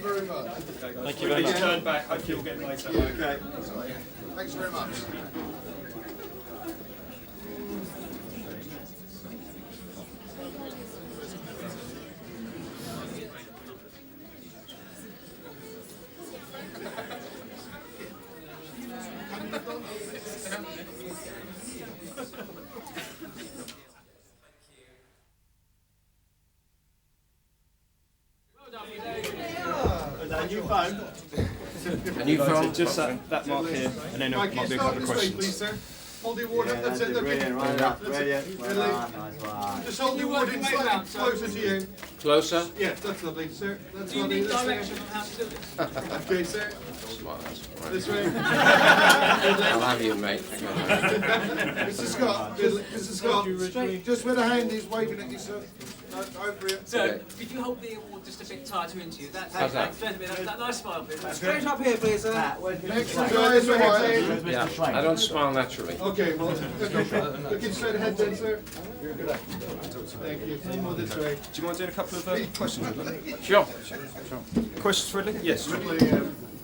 very much. Thank you very much. Turn back. Hopefully we'll get later. Okay. Thanks very much. A new phone. A new phone? Just that mark here, and then there might be a couple of questions. Please, sir. Hold the award up, that's it. Brilliant, right up, brilliant. Just hold the award in slightly closer to you. Closer? Yeah, that's lovely, sir. That's Do you lovely. need direction on how to do this? Okay, sir. This way. I'll have you, mate. Mr. Scott, Mr. Scott, just with a hand he's waving at you, sir. Over here. So, could you hold the award just a bit tighter into you? That's How's that? that nice smile, please. Straight up here, please, sir. Next guys are right. Yeah, I don't smile naturally. Okay, well, looking straight ahead then, sir. You're good. Thank you. More this way. Do you mind doing a couple of questions, Ridley? Sure. Questions, Ridley? Yes.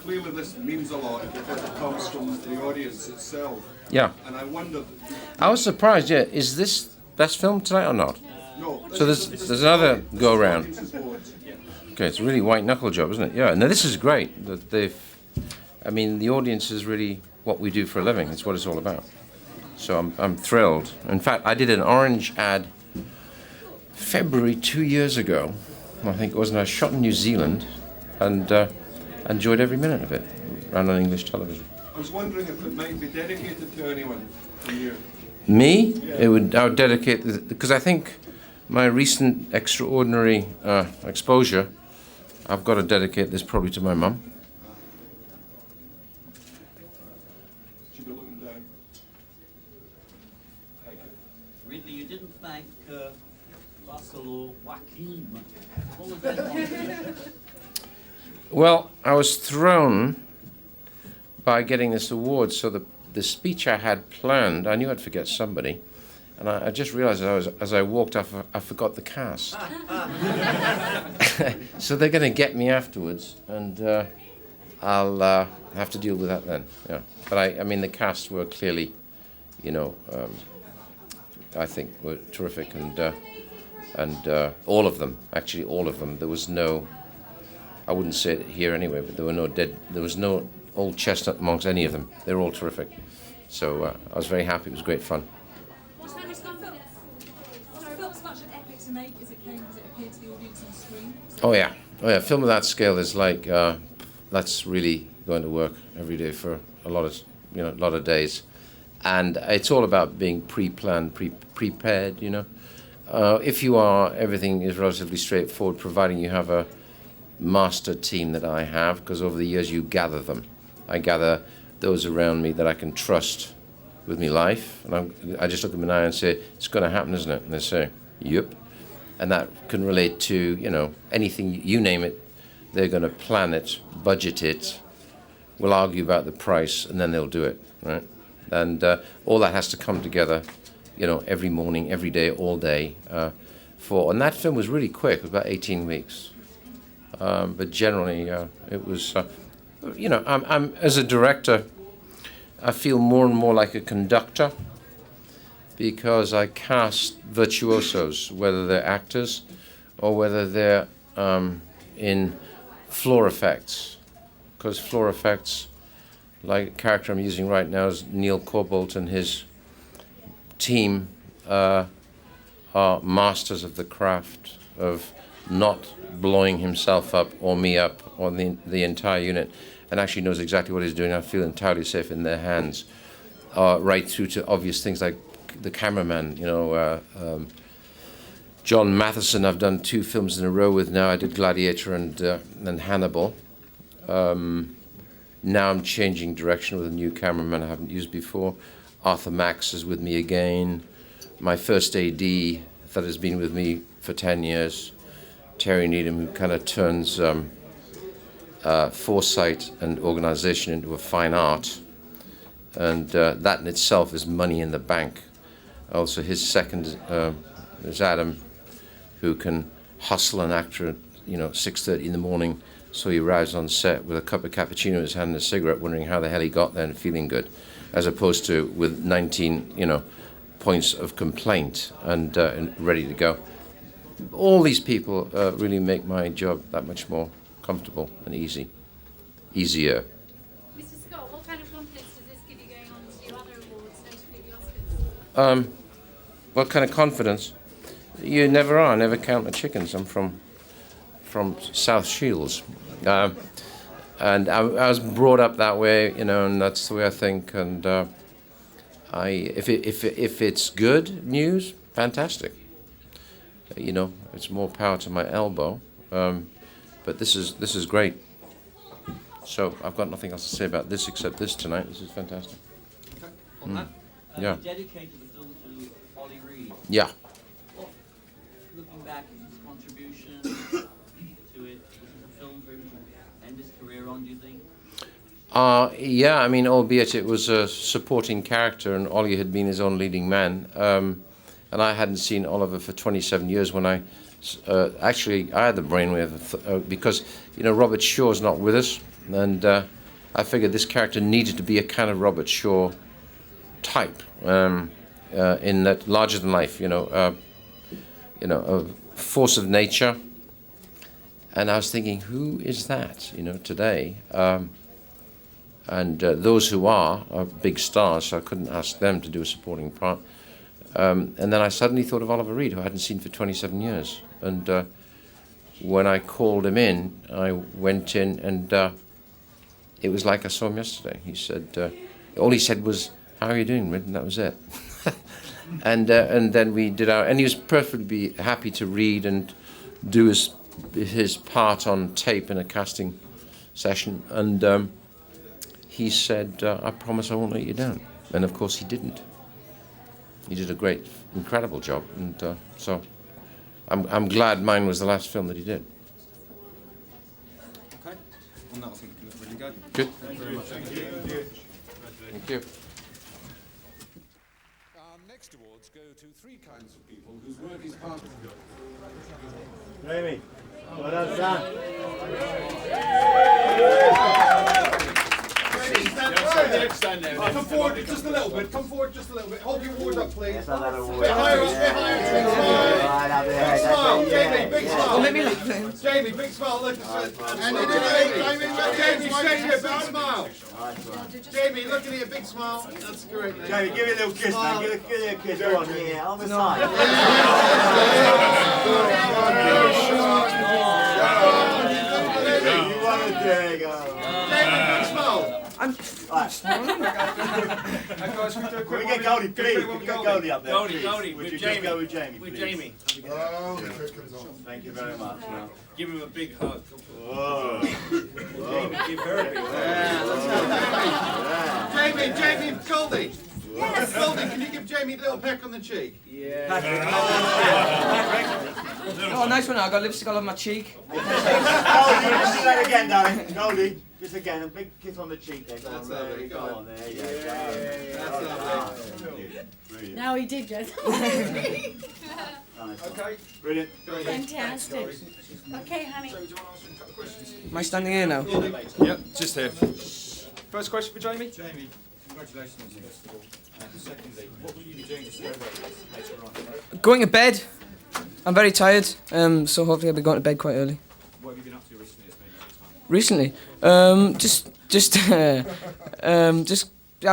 Clearly this means a lot because it comes from the audience itself. Yeah. And I wondered, I was surprised, yeah. Is this best film tonight or not? no. So there's another go round. Okay, it's a really white knuckle job, isn't it? Yeah. No, this is great. That I mean, the audience is really what we do for a living. It's what it's all about. So I'm thrilled. In fact, I did an orange ad February 2 years ago. I think it was, and I shot in New Zealand, and enjoyed every minute of it. Ran on English television. I was wondering if it might be dedicated to anyone from you. Me? I would dedicate, because I think my recent extraordinary exposure, I've got to dedicate this probably to my mum. Should be looking down. Thank you. Ridley, you didn't thank Russell or Joaquin. Well, I was thrown by getting this award, so the speech I had planned, I knew I'd forget somebody, and I just realized as I walked off, I forgot the cast. So they're going to get me afterwards, and I'll have to deal with that then. Yeah, but I mean the cast were clearly, I think were terrific, and all of them, actually all of them. There was no, I wouldn't say it here anyway, but there was no old chestnut amongst any of them. They're all terrific. So I was very happy. It was great fun. Was that film? Was the film such an epic to make as it appeared to the audience on screen? Oh yeah. A film of that scale is like that's really going to work every day for a lot of days, and it's all about being pre-planned, prepared. If you are, everything is relatively straightforward, providing you have a master team that I have, because over the years you gather them. I gather those around me that I can trust with me life, and I just look them in the eye and say, it's going to happen, isn't it? And they say, yep. And that can relate to, anything, you name it, they're going to plan it, budget it, we'll argue about the price, and then they'll do it, right? And all that has to come together, every morning, every day, all day. And that film was really quick, it was about 18 weeks. But generally, it was, I'm as a director, I feel more and more like a conductor because I cast virtuosos, whether they're actors or whether they're in floor effects. Because floor effects, like a character I'm using right now is Neil Corbolt and his team are masters of the craft of not blowing himself up or me up or the entire unit, and actually knows exactly what he's doing. I feel entirely safe in their hands, right through to obvious things like the cameraman. John Matheson, I've done 2 films in a row with now. I did Gladiator and Hannibal. Now I'm changing direction with a new cameraman I haven't used before. Arthur Max is with me again. My first AD that has been with me for 10 years. Terry Needham, who kind of turns foresight and organization into a fine art. And that in itself is money in the bank. Also, his second is Adam, who can hustle an actor at 6:30 in the morning So he arrives on set with a cup of cappuccino in his hand and a cigarette, wondering how the hell he got there and feeling good, as opposed to with 19, points of complaint and ready to go. All these people really make my job that much more comfortable and easier. Mr. Scott, what kind of confidence does this give you going on to your other awards, notably the Oscars? What kind of confidence? You never are. I never count my chickens. I'm from South Shields. And I was brought up that way, and that's the way I think. And if it's good news, fantastic. It's more power to my elbow. But this is great. So I've got nothing else to say about this except this tonight. This is fantastic. Okay. On that. Yeah. You dedicated the film to Ollie Reed. Yeah. What, looking back at his contribution to it, was it a film for him to end his career on, do you think? Yeah, I mean, albeit it was a supporting character and Ollie had been his own leading man. And I hadn't seen Oliver for 27 years when I actually I had the brainwave because, Robert Shaw's not with us. And I figured this character needed to be a kind of Robert Shaw type, in that larger than life, a force of nature. And I was thinking, who is that, today? And those who are big stars, so I couldn't ask them to do a supporting part. And then I suddenly thought of Oliver Reed, who I hadn't seen for 27 years. And when I called him in, I went in and it was like I saw him yesterday. He said, all he said was, "How are you doing, Rid?" And that was it. And then we did and he was perfectly happy to read and do his part on tape in a casting session. And he said, "I promise I won't let you down." And of course he didn't. He did a great, incredible job. And so I'm glad mine was the last film that he did. Okay. On that, I think we can really go. Good. Thank you very much. Thank you. Our next awards go to three kinds of people whose work is part of Jamie, well done, son. Stand there. Come forward just a little bit. Come forward just a little bit. Hold your award up, please. Yes, I'll have a word. Bit higher up, bit higher. Right up there. Big smile, Jamie, big smile. Let me look. Jamie, big smile. Look at Jamie, straight here, big smile. Jamie, look at here, big smile. That's great. Jamie, give me a little kiss, man. Give me a kiss. Go on, yeah, on the side. You want to there you go. Jamie, big smile. I'm Guys, can we do a quick Can we get Goldie, please? Can we get Goldie up there? Goldie, please? Goldie, Would with you Jamie. just go with Jamie, With please? Jamie. Thank you very much. No. Give him a big hug. Whoa. Jamie, give her a big hug. Jamie, Goldie. Yes. Goldie, can you give Jamie a little peck on the cheek? oh, nice one. I got lipstick all over my cheek. Goldie, just do that again, darling. Goldie, just again, a big kiss on the cheek there. Go on, there you go. On there, yeah. That's lovely. Brilliant. Now he did, yes. Nice. Okay. Brilliant. Fantastic. Okay, honey. So, do you want to ask him a couple of questions? Am I standing here now? Yep, just here. First question for Jamie. Jamie, congratulations on this award. And secondly, what will you be doing to celebrate this later on? Going to bed. I'm very tired, so hopefully I'll be going to bed quite early. What have you been up to recently? Recently? I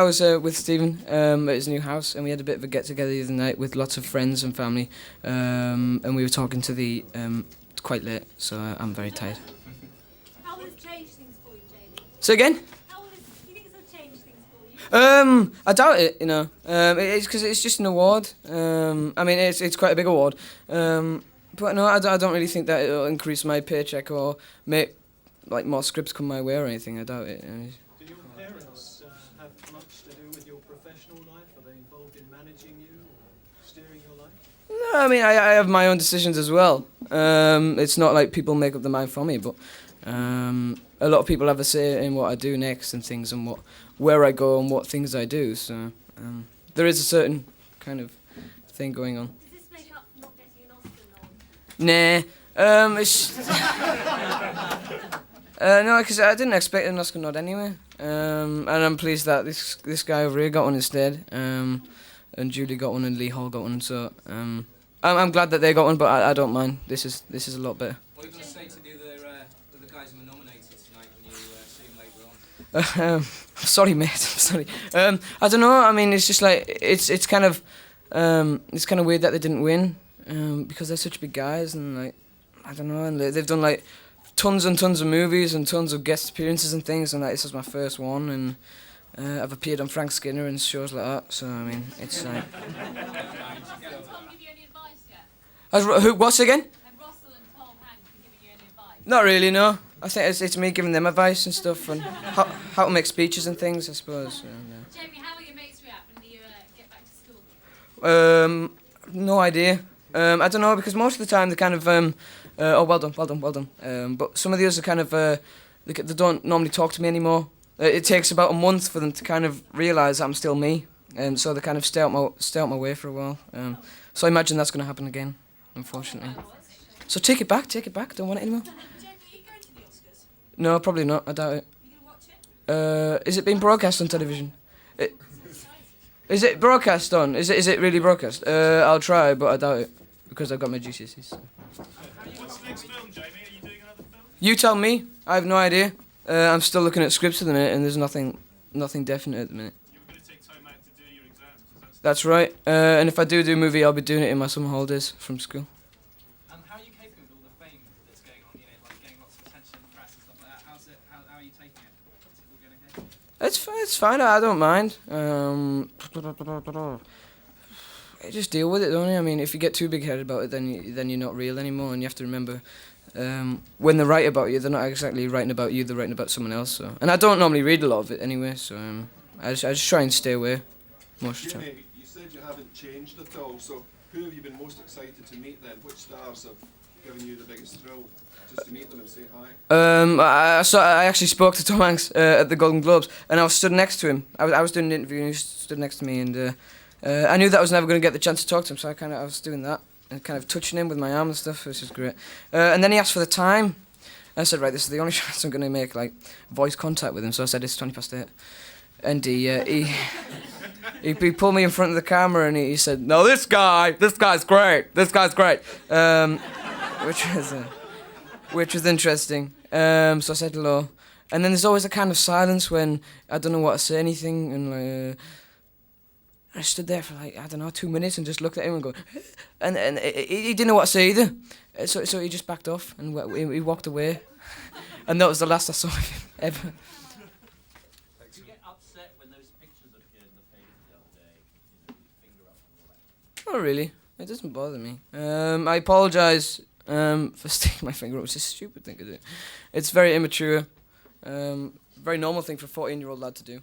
was with Stephen at his new house, and we had a bit of a get-together the other night with lots of friends and family, and we were talking to it's quite late, so I'm very tired. How will this change things for you, Jamie? So again? How will this, do you think this will change things for you? I doubt it, it's because it's just an award. I mean, it's quite a big award. But no, I don't really think that it'll increase my paycheck or make more scripts come my way or anything. I doubt it. Do your parents have much to do with your professional life? Are they involved in managing you or steering your life? No, I mean, I have my own decisions as well. It's not like people make up their mind for me, but a lot of people have a say in what I do next and things and where I go and what things I do. So there is a certain kind of thing going on. Does this make up for not getting an Oscar nod? Nah. It's No, because I didn't expect an Oscar nod anyway. And I'm pleased that this guy over here got one instead. And Julie got one and Lee Hall got one. So I'm glad that they got one, but I don't mind. This is a lot better. What are you going to say to the other guys who were nominated tonight when you see them later on? Sorry, mate. I'm sorry. I don't know. I mean, it's just like it's kind of weird that they didn't win because they're such big guys and like I don't know, and they've done like tons and tons of movies and tons of guest appearances and things, and like this is my first one, and I've appeared on Frank Skinner and shows like that. So I mean, it's like. Has Tom give you any advice yet? Who? What's again? Have Russell and Tom Hanks been giving you any advice? Not really, no. I think it's me giving them advice and stuff and how to make speeches and things, I suppose. Jamie, how will your mates react when you get back to school? No idea. I don't know, because most of the time they kind of oh, well done. But some of the others are kind of they don't normally talk to me anymore. It takes about a month for them to kind of realise that I'm still me, so they kind of stay out my way for a while. So I imagine that's going to happen again, unfortunately. So take it back. Don't want it anymore. Jamie, are you going to the Oscars? No, probably not. I doubt it. Are you going to watch it? Is it being broadcast on television? Is it broadcast on? Is it really broadcast? I'll try, but I doubt it because I've got my GCSEs. So. What's the next film, Jamie? Are you doing another film? You tell me. I have no idea. I'm still looking at scripts at the minute, and there's nothing definite at the minute. You were going to take time out to do your exams. That's right. And if I do a movie, I'll be doing it in my summer holidays from school. And how are you coping with all the fame that's going on? You know, like getting lots of attention in the press and stuff like that. How are you taking it? Is it all going okay? It's fine. I don't mind. You just deal with it, don't you? I mean, if you get too big-headed about it, then you're not real anymore, and you have to remember when they write about you, they're not exactly writing about you; they're writing about someone else. So, and I don't normally read a lot of it anyway, so I just try and stay away most of the time. Jimmy, you said you haven't changed at all. So, who have you been most excited to meet then? Which stars have given you the biggest thrill? Just to meet them and say hi. I actually spoke to Tom Hanks at the Golden Globes, and I was stood next to him. I was doing an interview, and he stood next to me, and I knew that I was never going to get the chance to talk to him, so I was doing that and kind of touching him with my arm and stuff, which is great. And then he asked for the time. I said, right, this is the only chance I'm going to make like voice contact with him. So I said it's 8:20, and he pulled me in front of the camera and he said, "No, this guy's great. This guy's great," which was interesting. So I said hello, and then there's always a kind of silence when I don't know what to say anything, and I stood there for like, I don't know, 2 minutes and just looked at him and go, and he didn't know what to say either. So he just backed off and he walked away. And that was the last I saw of him ever. Did you get upset when those pictures appeared in the paper the other day? You know, your finger up and all that? Not really. It doesn't bother me. I apologise for sticking my finger up. It's a stupid thing to do. It's very immature. Very normal thing for a 14-year-old lad to do.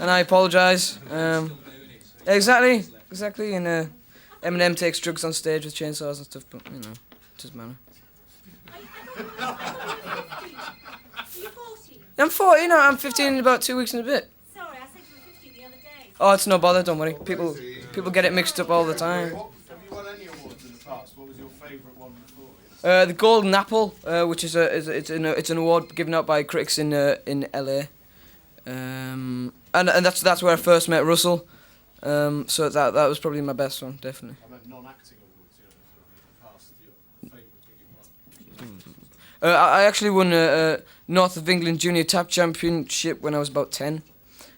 And I apologise. Exactly. And Eminem takes drugs on stage with chainsaws and stuff, but you know, it doesn't matter. You're 40? I'm 40, you know, I'm 15 in about 2 weeks and a bit. Sorry, I said you were 50 the other day. Oh, it's no bother, don't worry. People get it mixed up all the time. Have you won any awards in the past? What was your favourite one before? The Golden Apple, which is it's an award given out by critics in LA, and that's where I first met Russell. So that was probably my best one, definitely. I meant non-acting awards, you know, in the past, your favourite thing you won. I actually won a North of England Junior Tap Championship when I was about 10.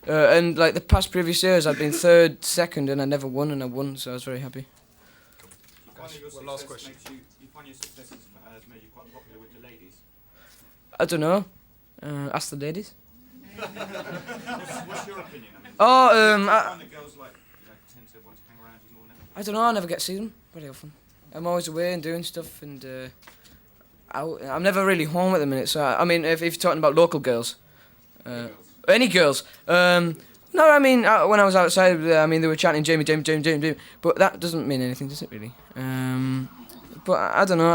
And like the past previous years, I'd been third, second, and I never won, and I won, so I was very happy. Last question. You find your success has made you quite popular with the ladies? I don't know. Ask the ladies. What's your opinion? I mean, I find that girls like tend to want to hang around you more now? I don't know. I never get to see them very often. I'm always away and doing stuff, and I'm never really home at the minute. So I mean, if you're talking about local girls, any girls. No, I mean when I was outside, I mean they were chanting Jamie, but that doesn't mean anything, does it really? But I don't know.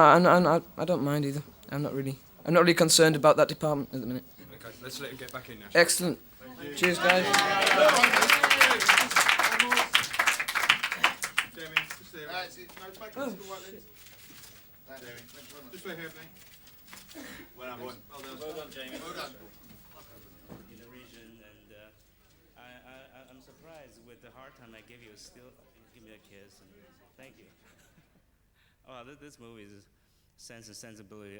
I don't mind either. I'm not really concerned about that department at the minute. Okay, let's let him get back in now. Excellent. Cheers, guys. Jamie, just there. Right, no, back into the white lens. That, Jamie. Just right here, mate. Well done, Jamie. Well done. In the region, and I'm surprised with the hard time I gave you. Still, give me a kiss and thank you. Oh, this movie is Sense and Sensibility.